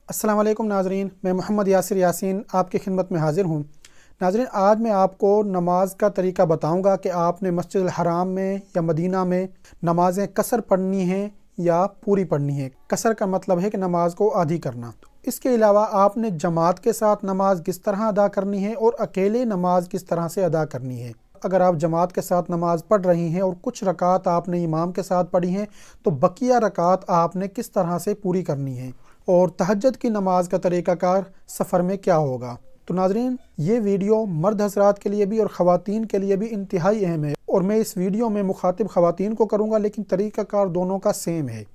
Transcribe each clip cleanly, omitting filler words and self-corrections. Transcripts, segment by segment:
अस्सलाम वालेकुम नाजरीन, मैं मोहम्मद यासिर यासीन आपकी खिदमत में हाज़िर हूँ। नाजरीन, आज मैं आपको नमाज का तरीका बताऊँगा कि आपने मस्जिद अल हराम में या मदीना में नमाज़ें कसर पढ़नी हैं या पूरी पढ़नी है। कसर का मतलब है कि नमाज को आधी करना। इसके अलावा आपने जमात के साथ नमाज किस तरह अदा करनी है और अकेले नमाज किस तरह से अदा करनी है। अगर आप जमात के साथ नमाज पढ़ रही हैं और कुछ रकात आपने इमाम के साथ पढ़ी हैं तो बकिया रकात आपने किस तरह से पूरी करनी है और तहज्जुद की नमाज का तरीक़ाकार सफ़र में क्या होगा। तो नाज़रीन, ये वीडियो मर्द हज़रात के लिए भी और ख़वातीन के लिए भी इंतहाई अहम है और मैं इस वीडियो में मुखातिब ख़वातीन को करूँगा, लेकिन तरीक़ाकार दोनों का सेम है,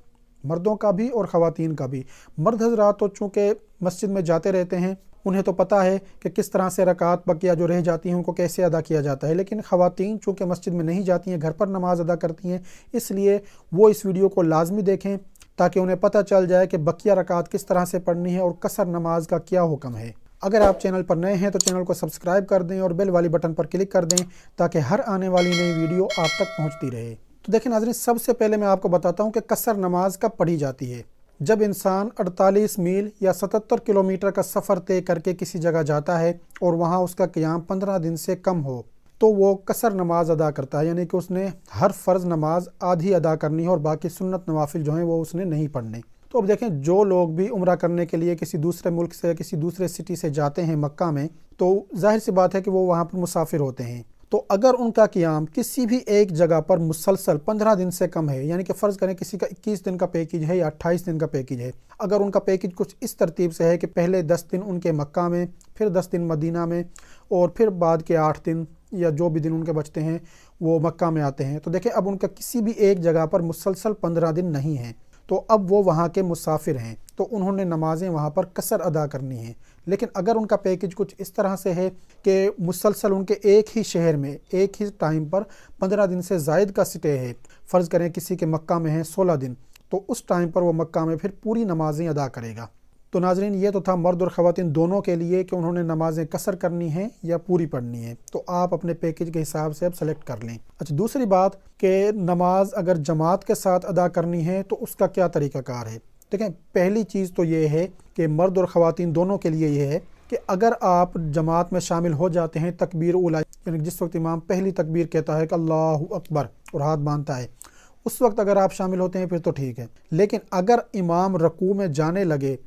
मर्दों का भी और ख़वातीन का भी। मर्द हज़रात तो चूँकि मस्जिद में जाते रहते हैं, उन्हें तो पता है कि किस तरह से रकात बकिया जो रह जाती हैं उनको कैसे अदा किया जाता है, लेकिन ख़वातीन चूँकि मस्जिद में नहीं जाती हैं, घर पर नमाज अदा करती हैं, इसलिए वो इस वीडियो को लाजमी देखें ताकि उन्हें पता चल जाए कि बकिया रकात किस तरह से पढ़नी है और कसर नमाज का क्या हुक्म है। अगर आप चैनल पर नए हैं तो चैनल को सब्सक्राइब कर दें और बेल वाली बटन पर क्लिक कर दें ताकि हर आने वाली नई वीडियो आप तक पहुंचती रहे। तो देखिए नाज़रीन, सबसे पहले मैं आपको बताता हूं कि कसर नमाज कब पढ़ी जाती है। जब इंसान 48 मील या 77 किलोमीटर का सफ़र तय करके किसी जगह जाता है और वहाँ उसका क़ियाम 15 दिन से कम हो तो वो कसर नमाज अदा करता है, यानी कि उसने हर फ़र्ज़ नमाज आधी अदा करनी है और बाकी सुन्नत नवाफिल जो हैं वो उसने नहीं पढ़ने। तो अब देखें, जो लोग भी उम्रा करने के लिए किसी दूसरे मुल्क से या किसी दूसरे सिटी से जाते हैं मक्का में, तो जाहिर सी बात है कि वो वहाँ पर मुसाफिर होते हैं। तो अगर उनका क़ियाम किसी भी एक जगह पर मुसलसल 15 दिन से कम है, यानी कि फ़र्ज़ करें किसी का 21 दिन का पैकेज है या 28 दिन का पैकेज है, अगर उनका पैकेज कुछ इस तरतीब से है कि पहले 10 दिन उनके मक्का में, फिर 10 दिन मदीना में और फिर बाद के 8 दिन या जो भी दिन उनके बचते हैं वो मक्का में आते हैं, तो देखें अब उनका किसी भी एक जगह पर मुसलसल 15 दिन नहीं है, तो अब वो वहाँ के मुसाफिर हैं, तो उन्होंने नमाज़ें वहाँ पर कसर अदा करनी है। लेकिन अगर उनका पैकेज कुछ इस तरह से है कि मुसलसल उनके एक ही शहर में एक ही टाइम पर 15 दिन से ज़ायद का स्टे है, फ़र्ज़ करें किसी के मक्का में है 16 दिन, तो उस टाइम पर वो मक्का में फिर पूरी नमाज़ें अदा करेगा। तो नाज़रीन, ये तो था मर्द और ख़वातीन दोनों के लिए कि उन्होंने नमाज़ें कसर करनी है या पूरी पढ़नी है, तो आप अपने पैकेज के हिसाब से अब सेलेक्ट कर लें। अच्छा, दूसरी बात कि नमाज अगर जमात के साथ अदा करनी है तो उसका क्या तरीक़ाकार है। देखें, पहली चीज़ तो ये है कि मर्द और ख़वातीन दोनों के लिए ये है कि अगर आप जमात में शामिल हो जाते हैं तकबीर उला, यानी जिस वक्त इमाम पहली तकबीर कहता है कि अल्लाहु अकबर और हाथ बांधता है, उस वक्त अगर आप शामिल होते हैं फिर तो ठीक है। लेकिन अगर इमाम रकू में जाने लगे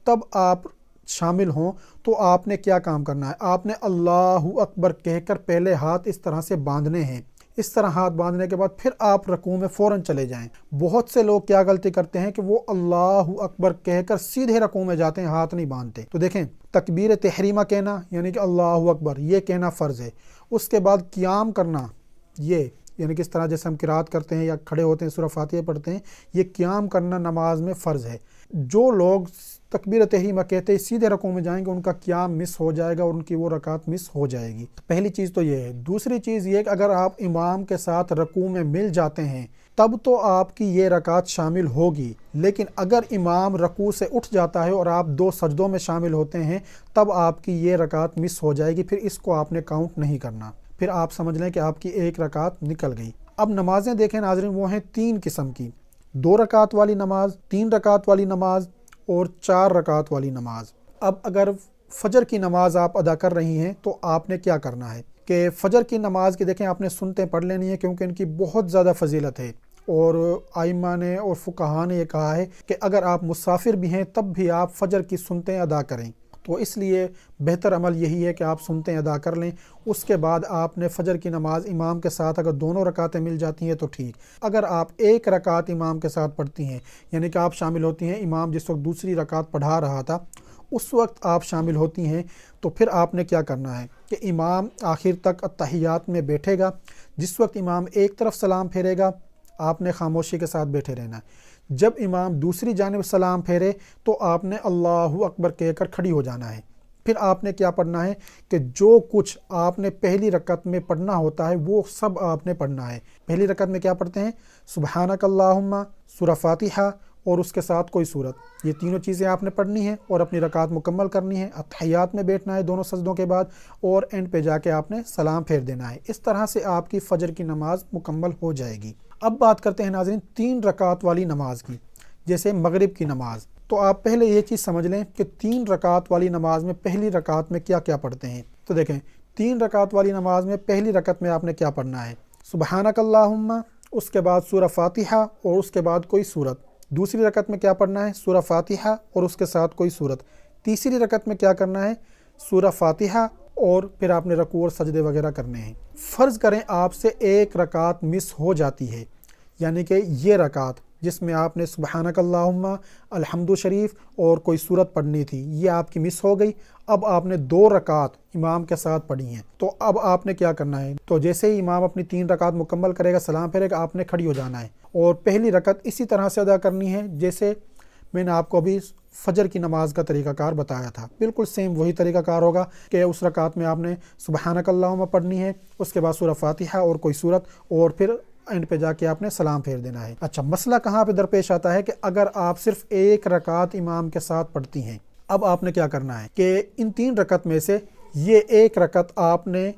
तब आप शामिल हों तो आपने क्या काम करना है, आपने अल्लाहु अकबर कहकर पहले हाथ इस तरह से बांधने हैं। इस तरह हाथ बांधने के बाद फिर आप रकू में फ़ौरन चले जाएं। बहुत से लोग क्या गलती करते हैं कि वो अल्लाहु अकबर कहकर सीधे रकू में जाते हैं, हाथ नहीं बांधते। तो देखें, तकबीर तहरीमा कहना यानी कि अल्लाहु अकबर ये कहना फ़र्ज़ है, उसके बाद क़ियाम करना, ये यानी कि इस तरह जैसे हम किरात करते हैं या खड़े होते हैं सूरह फातिहा पढ़ते हैं, ये क़ियाम करना नमाज में फ़र्ज़ है। जो लोग तकबीर तहरीमा कहते ही सीधे रकू में जाएंगे उनका क़ियाम मिस हो जाएगा और उनकी वो रकात मिस हो जाएगी। पहली चीज़ तो ये है। दूसरी चीज़ ये कि अगर आप इमाम के साथ रकू में मिल जाते हैं तब तो आपकी ये रकात शामिल होगी, लेकिन अगर इमाम रकू से उठ जाता है और आप 2 सजदों में शामिल होते हैं तब आपकी ये रकात मिस हो जाएगी, फिर इसको आपने काउंट नहीं करना, फिर आप समझ लें कि आपकी एक रकात निकल गई। अब नमाजें देखें नाज़रीन, वो हैं 3 किस्म की, 2 रकात वाली नमाज, 3 रकात वाली नमाज और 4 रकात वाली नमाज। अब अगर फ़जर की नमाज आप अदा कर रही हैं तो आपने क्या करना है कि फ़जर की नमाज की देखें आपने सुनते पढ़ लेनी है, क्योंकि इनकी बहुत ज़्यादा फजीलत है और आइमा ने और फुक़हा ने ये कहा है कि अगर आप मुसाफिर भी हैं तब भी आप फ़जर की सुनते अदा करें। तो इसलिए बेहतर अमल यही है कि आप सुनते अदा कर लें। उसके बाद आपने फ़जर की नमाज इमाम के साथ अगर दोनों रकातें मिल जाती हैं तो ठीक, अगर आप एक रकात इमाम के साथ पढ़ती हैं यानी कि आप शामिल होती हैं, इमाम जिस वक्त दूसरी रकात पढ़ा रहा था उस वक्त आप शामिल होती हैं, तो फिर आपने क्या करना है कि इमाम आखिर तक अत्तहियात में बैठेगा, जिस वक्त इमाम एक तरफ सलाम फेरेगा आपने खामोशी के साथ बैठे रहना है। जब इमाम दूसरी जानिब सलाम फेरे तो आपने अल्लाहु अकबर कहकर खड़ी हो जाना है। फिर आपने क्या पढ़ना है कि जो कुछ आपने पहली रकत में पढ़ना होता है वो सब आपने पढ़ना है। पहली रकत में क्या पढ़ते हैं, सुबहानक अल्लाहुम्मा, सूरह फातिहा और उसके साथ कोई सूरत, ये तीनों चीज़ें आपने पढ़नी है और अपनी रकात मुकम्मल करनी है। अत्तहियात में बैठना है दोनों सजदों के बाद और एंड पे जाके आपने सलाम फेर देना है। इस तरह से आपकी फ़जर की नमाज मुकम्मल हो जाएगी। अब बात करते हैं नाज़रीन 3 रकात वाली नमाज की, जैसे मगरिब की नमाज। تو آپ پہلے یہ چیز سمجھ لیں کہ 3 رکعت والی نماز میں پہلی رکعت میں کیا کیا پڑھتے ہیں۔ تو دیکھیں 3 رکعت والی نماز میں پہلی رکعت میں آپ نے کیا پڑھنا ہے، سبحانک اللہم، اس کے بعد سورہ فاتحہ اور اس کے بعد کوئی سورت۔ دوسری رکعت میں کیا پڑھنا ہے، سورہ فاتحہ اور اس کے ساتھ کوئی سورت۔ تیسری رکعت میں کیا کرنا ہے، سورہ فاتحہ اور پھر آپ نے رکوع اور سجدے وغیرہ کرنے ہیں۔ فرض کریں آپ سے ایک رکعت مس ہو جاتی ہے، یعنی کہ یہ رکعت جس میں آپ نے سبحانک اللہم، الحمد شریف اور کوئی سورت پڑھنی تھی، یہ آپ کی مس ہو گئی۔ اب آپ نے 2 رکعت امام کے ساتھ پڑھی ہیں، تو اب آپ نے کیا کرنا ہے، تو جیسے ہی امام اپنی 3 رکعت مکمل کرے گا، سلام پھیرے گا، آپ نے کھڑی ہو جانا ہے اور پہلی رکعت اسی طرح سے ادا کرنی ہے جیسے میں نے آپ کو ابھی فجر کی نماز کا طریقہ کار بتایا تھا۔ بالکل سیم وہی طریقہ کار ہوگا کہ اس رکعت میں آپ نے سبحانک اللہم پڑھنی ہے، اس کے بعد سورہ فاتحہ اور کوئی سورت، اور پھر اینڈ پہ جا کے آپ نے سلام پھیر دینا ہے۔ اچھا، مسئلہ کہاں پہ درپیش آتا ہے کہ اگر آپ صرف ایک رکعت امام کے ساتھ پڑھتی ہیں، اب آپ نے کیا کرنا ہے کہ ان 3 رکعت میں سے یہ ایک رکعت آپ نے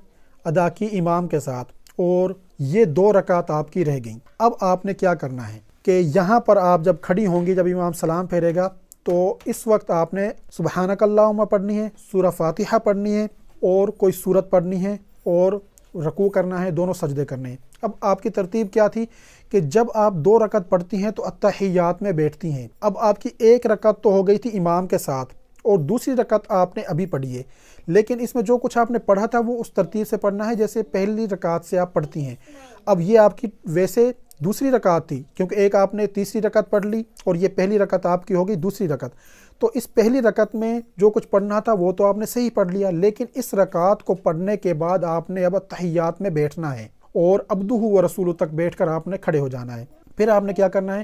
ادا کی امام کے ساتھ اور یہ 2 رکعت آپ کی رہ گئیں۔ اب آپ نے کیا کرنا ہے کہ یہاں پر آپ جب کھڑی ہوں گی، جب امام سلام پھیرے گا، تو اس وقت آپ نے سبحانک اللہم پڑھنی ہے، سورہ فاتحہ پڑھنی ہے اور کوئی سورت پڑھنی ہے اور رکوع کرنا ہے، دونوں سجدے کرنے ہیں۔ اب آپ کی ترتیب کیا تھی کہ جب آپ 2 رکعت پڑھتی ہیں تو اتحیات میں بیٹھتی ہیں۔ اب آپ کی ایک رکعت تو ہو گئی تھی امام کے ساتھ اور دوسری رکعت آپ نے ابھی پڑھی ہے، لیکن اس میں جو کچھ آپ نے پڑھا تھا وہ اس ترتیب سے پڑھنا ہے جیسے پہلی رکعت سے آپ پڑھتی ہیں۔ اب یہ آپ کی ویسے دوسری رکعت تھی، کیونکہ ایک آپ نے تیسری رکعت پڑھ لی اور یہ پہلی رکعت آپ کی ہوگی دوسری رکعت، تو اس پہلی رکعت میں جو کچھ پڑھنا تھا وہ تو آپ نے صحیح پڑھ لیا، لیکن اس رکعت کو پڑھنے کے بعد آپ نے اب تحیات میں بیٹھنا ہے اور عبدہ و رسولہ تک بیٹھ کر آپ نے کھڑے ہو جانا ہے۔ پھر آپ نے کیا کرنا ہے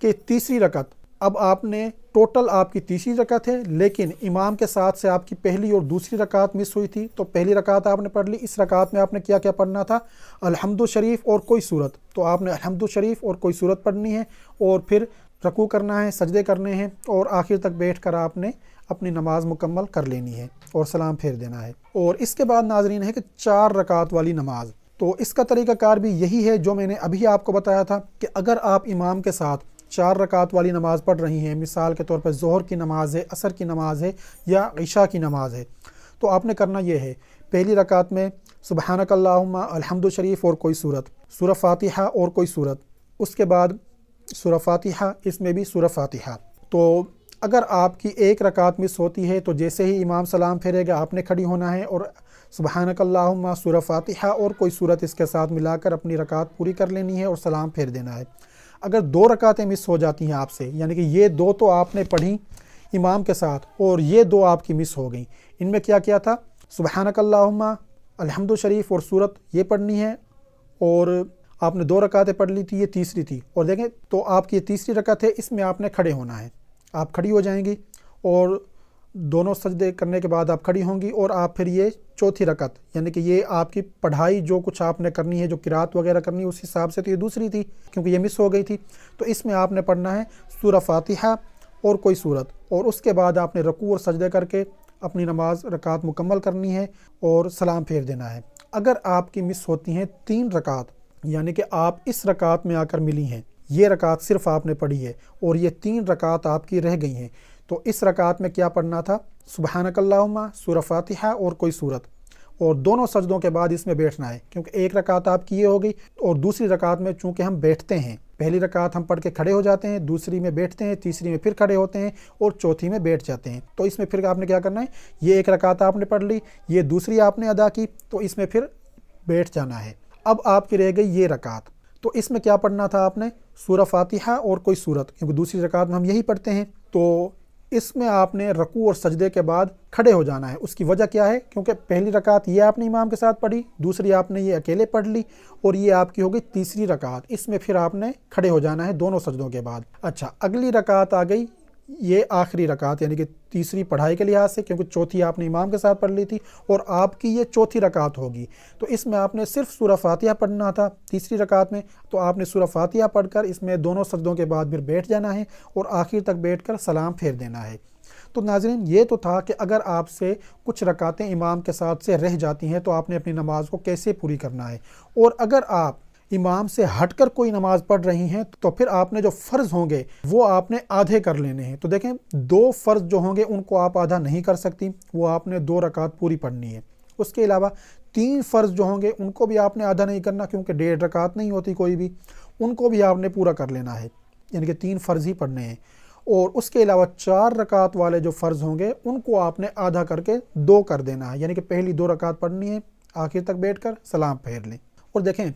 کہ تیسری رکعت، اب آپ نے ٹوٹل آپ کی تیسری رکعت ہے، لیکن امام کے ساتھ سے آپ کی پہلی اور دوسری رکعت مس ہوئی تھی، تو پہلی رکعت آپ نے پڑھ لی۔ اس رکعت میں آپ نے کیا کیا پڑھنا تھا، الحمد شریف اور کوئی سورت، تو آپ نے الحمد شریف اور کوئی سورت پڑھنی ہے اور پھر رکوع کرنا ہے، سجدے کرنے ہیں اور آخر تک بیٹھ کر آپ نے اپنی نماز مکمل کر لینی ہے اور سلام پھیر دینا ہے۔ اور اس کے بعد ناظرین ہے کہ 4 رکعت والی نماز، تو اس کا طریقہ کار بھی یہی ہے جو میں نے ابھی آپ کو بتایا تھا کہ اگر آپ امام کے ساتھ 4 رکعت والی نماز پڑھ رہی ہیں، مثال کے طور پر ظہر کی نماز ہے، عصر کی نماز ہے یا عشاء کی نماز ہے، تو آپ نے کرنا یہ ہے، پہلی رکعت میں سبحانک اللہم، الحمد شریف اور کوئی سورت، سورہ فاتحہ اور کوئی سورت، اس کے بعد سورہ فاتحہ، اس میں بھی سورہ فاتحہ۔ تو اگر آپ کی ایک رکعت مس ہوتی ہے تو جیسے ہی امام سلام پھیرے گا آپ نے کھڑی ہونا ہے اور سبحانک اللہم، سورہ فاتحہ اور کوئی سورت اس کے ساتھ ملا کر اپنی رکعت پوری کر لینی ہے اور سلام پھیر دینا ہے۔ اگر 2 رکعتیں مس ہو جاتی ہیں آپ سے، یعنی کہ یہ 2 تو آپ نے پڑھی امام کے ساتھ اور یہ 2 آپ کی مس ہو گئیں، ان میں کیا کیا تھا، سبحانک اللہم، الحمد شریف اور سورت یہ پڑھنی ہے اور آپ نے 2 رکعتیں پڑھ لی تھی، یہ تیسری تھی، اور دیکھیں تو آپ کی یہ تیسری رکعت ہے، اس میں آپ نے کھڑے ہونا ہے، آپ کھڑی ہو جائیں گی اور دونوں سجدے کرنے کے بعد آپ کھڑی ہوں گی اور آپ پھر یہ چوتھی رکعت، یعنی کہ یہ آپ کی پڑھائی جو کچھ آپ نے کرنی ہے، جو قرات وغیرہ کرنی ہے، اس حساب سے تو یہ دوسری تھی کیونکہ یہ مس ہو گئی تھی، تو اس میں آپ نے پڑھنا ہے سورہ فاتحہ اور کوئی سورت، اور اس کے بعد آپ نے رکوع اور سجدے کر کے اپنی نماز رکعت مکمل کرنی ہے اور سلام پھیر دینا ہے۔ اگر آپ کی مس ہوتی ہیں 3 رکعت، یعنی کہ آپ اس رکعت میں آ کر ملی ہیں، یہ رکعت صرف آپ نے پڑھی ہے اور یہ 3 رکعت آپ کی رہ گئی ہیں، تو اس رکعت میں کیا پڑھنا تھا، سبحانک اللہم، سورہ فاتحہ اور کوئی سورت، اور دونوں سجدوں کے بعد اس میں بیٹھنا ہے کیونکہ ایک رکعت آپ کی یہ ہو گئی اور دوسری رکعت میں چونکہ ہم بیٹھتے ہیں، پہلی رکعت ہم پڑھ کے کھڑے ہو جاتے ہیں، دوسری میں بیٹھتے ہیں، تیسری میں پھر کھڑے ہوتے ہیں اور چوتھی میں بیٹھ جاتے ہیں، تو اس میں پھر آپ نے کیا کرنا ہے، یہ ایک رکعت آپ نے پڑھ لی، یہ دوسری آپ نے ادا کی، تو اس میں پھر بیٹھ جانا ہے۔ اب آپ کی رہ گئی یہ رکعت، تو اس میں کیا پڑھنا تھا آپ نے، سورہ فاتحہ اور کوئی سورت، کیونکہ دوسری رکعت میں ہم یہی پڑھتے ہیں، تو اس میں آپ نے رکوع اور سجدے کے بعد کھڑے ہو جانا ہے۔ اس کی وجہ کیا ہے، کیونکہ پہلی رکعت یہ آپ نے امام کے ساتھ پڑھی، دوسری آپ نے یہ اکیلے پڑھ لی اور یہ آپ کی ہو گئی تیسری رکعت، اس میں پھر آپ نے کھڑے ہو جانا ہے دونوں سجدوں کے بعد۔ اچھا، اگلی رکعت آ گئی، یہ آخری رکعت، یعنی کہ تیسری پڑھائی کے لحاظ سے، کیونکہ چوتھی آپ نے امام کے ساتھ پڑھ لی تھی اور آپ کی یہ چوتھی رکعت ہوگی، تو اس میں آپ نے صرف سورہ فاتحہ پڑھنا تھا تیسری رکعت میں، تو آپ نے سورہ فاتحہ پڑھ کر اس میں دونوں سجدوں کے بعد پھر بیٹھ جانا ہے اور آخر تک بیٹھ کر سلام پھیر دینا ہے۔ تو ناظرین یہ تو تھا کہ اگر آپ سے کچھ رکعتیں امام کے ساتھ سے رہ جاتی ہیں تو آپ نے اپنی نماز کو کیسے پوری کرنا ہے، اور اگر آپ इमाम से हटकर कोई नमाज पढ़ रही हैं तो फिर आपने जो फ़र्ज़ होंगे वो आपने आधे कर लेने हैं। तो देखें, 2 फ़र्ज़ जो होंगे उनको आप आधा नहीं कर सकती, वो आपने 2 रकात पूरी पढ़नी है। उसके अलावा 3 फ़र्ज़ जो होंगे उनको भी आपने आधा नहीं करना, क्योंकि 1.5 रकात नहीं होती कोई भी, उनको भी आपने पूरा कर लेना है, यानी कि 3 फ़र्ज़ ही पढ़ने हैं। और उसके अलावा 4 रकात वाले जो फ़र्ज़ होंगे उनको आपने आधा करके 2 कर देना है, यानी कि पहली 2 रकात पढ़नी है, आखिर तक बैठकर सलाम फेर लें। और देखें,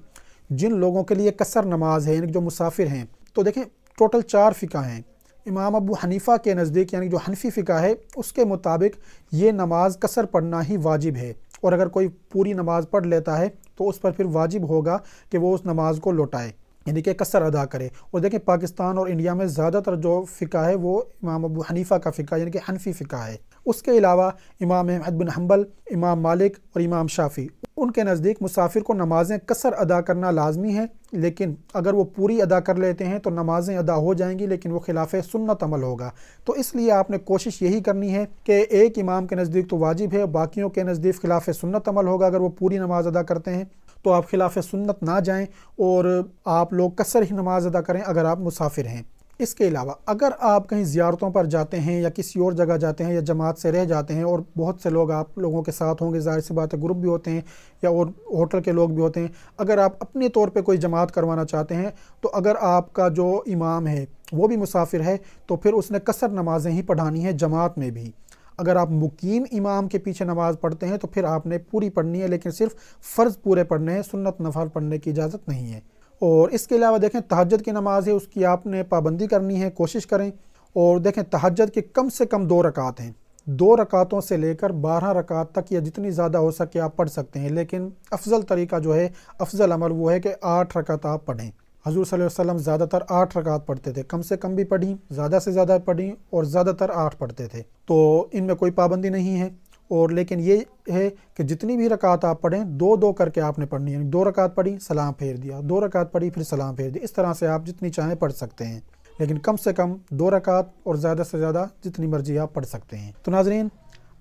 जिन लोगों के लिए कसर नमाज है, यानी जो मुसाफिर हैं, तो देखें टोटल 4 फ़िक़ा हैं। इमाम अबू हनीफ़ा के नज़दीक, यानी जो हनफी फ़िक़ा है, उसके मुताबिक ये नमाज कसर पढ़ना ही वाजिब है, और अगर कोई पूरी नमाज पढ़ लेता है तो उस पर फिर वाजिब होगा कि वो उस नमाज को लौटाए, यानी कि कसर अदा करे। और देखें, पाकिस्तान और इंडिया में ज़्यादातर जो फ़िक़ा है वो इमाम अबू हनीफ़ा का फ़िक़ा, यानी कि हनफी फ़िक़ा है। उसके अलावा इमाम अहमद बिन हंबल, इमाम मालिक और इमाम शाफ़ी, उनके नज़दीक मुसाफिर को नमाज़ें कसर अदा करना लाजमी है, लेकिन अगर वो पूरी अदा कर लेते हैं तो नमाज़ें अदा हो जाएंगी, लेकिन वो खिलाफ़ सुन्नत अमल होगा। तो इसलिए आपने कोशिश यही करनी है कि एक इमाम के नज़दीक तो वाजिब है, बाकियों के नज़दीक खिलाफ़ सुन्नत अमल होगा। अगर वो पूरी नमाज अदा करते हैं तो आप खिलाफ़ सुन्नत ना जाएँ और आप लोग कसर ही नमाज अदा करें अगर आप मुसाफिर हैं। इसके अलावा अगर आप कहीं ज़ियारतों पर जाते हैं या किसी और जगह जाते हैं या जमात से रह जाते हैं, और बहुत से लोग आप लोगों के साथ होंगे, ज़ाहिर सी बात है, ग्रुप भी होते हैं या और होटल के लोग भी होते हैं, अगर आप अपने तौर पे कोई जमात करवाना चाहते हैं तो अगर आपका जो इमाम है वो भी मुसाफिर है तो फिर उसने कसर नमाजें ही पढ़ानी है जमात में भी। अगर आप मुकीम इमाम के पीछे नमाज़ पढ़ते हैं तो फिर आपने पूरी पढ़नी है, लेकिन सिर्फ फ़र्ज़ पूरे पढ़ने हैं, सुन्नत नफल पढ़ने की इजाज़त नहीं है। और इसके अलावा देखें, तहज्जुद की नमाज़ है, उसकी आपने पाबंदी करनी है, कोशिश करें। और देखें, तहज्जुद की कम से कम 2 रकात हैं, 2 रकातों से लेकर 12 रकात तक या जितनी ज़्यादा हो सके आप पढ़ सकते हैं, लेकिन अफजल तरीका जो है, अफजल अमल वो है कि 8 रकात आप पढ़ें। हज़ूर सल्लल्लाहु अलैहि वसल्लम ज़्यादातर 8 रकात पढ़ते थे, कम से कम भी पढ़ी, ज़्यादा से ज़्यादा पढ़ी, और ज़्यादातर 8 पढ़ते थे। तो इनमें कोई पाबंदी नहीं है। और लेकिन ये है कि जितनी भी रकात आप पढ़ें 2-2 करके आपने पढ़नी है। 2 रकात पढ़ी, सलाम फेर दिया, 2 रकात पढ़ी, फिर सलाम फेर दिया। इस तरह से आप जितनी चाहें पढ़ सकते हैं, लेकिन कम से कम 2 रकात और ज़्यादा से ज़्यादा जितनी मर्जी आप पढ़ सकते हैं। तो नाज़रीन,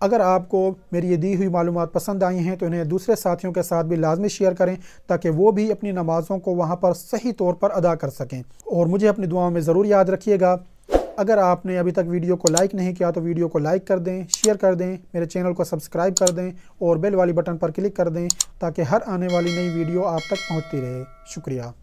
अगर आपको मेरी ये दी हुई मालूमात पसंद आई हैं तो इन्हें दूसरे साथियों के साथ भी लाजमी शेयर करें, ताकि वो भी अपनी नमाज़ों को वहाँ पर सही तौर पर अदा कर सकें। और मुझे अपनी दुआओं में ज़रूर याद रखिएगा। अगर आपने अभी तक वीडियो को लाइक नहीं किया तो वीडियो को लाइक कर दें, शेयर कर दें, मेरे चैनल को सब्सक्राइब कर दें और बेल वाली बटन पर क्लिक कर दें, ताकि हर आने वाली नई वीडियो आप तक पहुँचती रहे। शुक्रिया।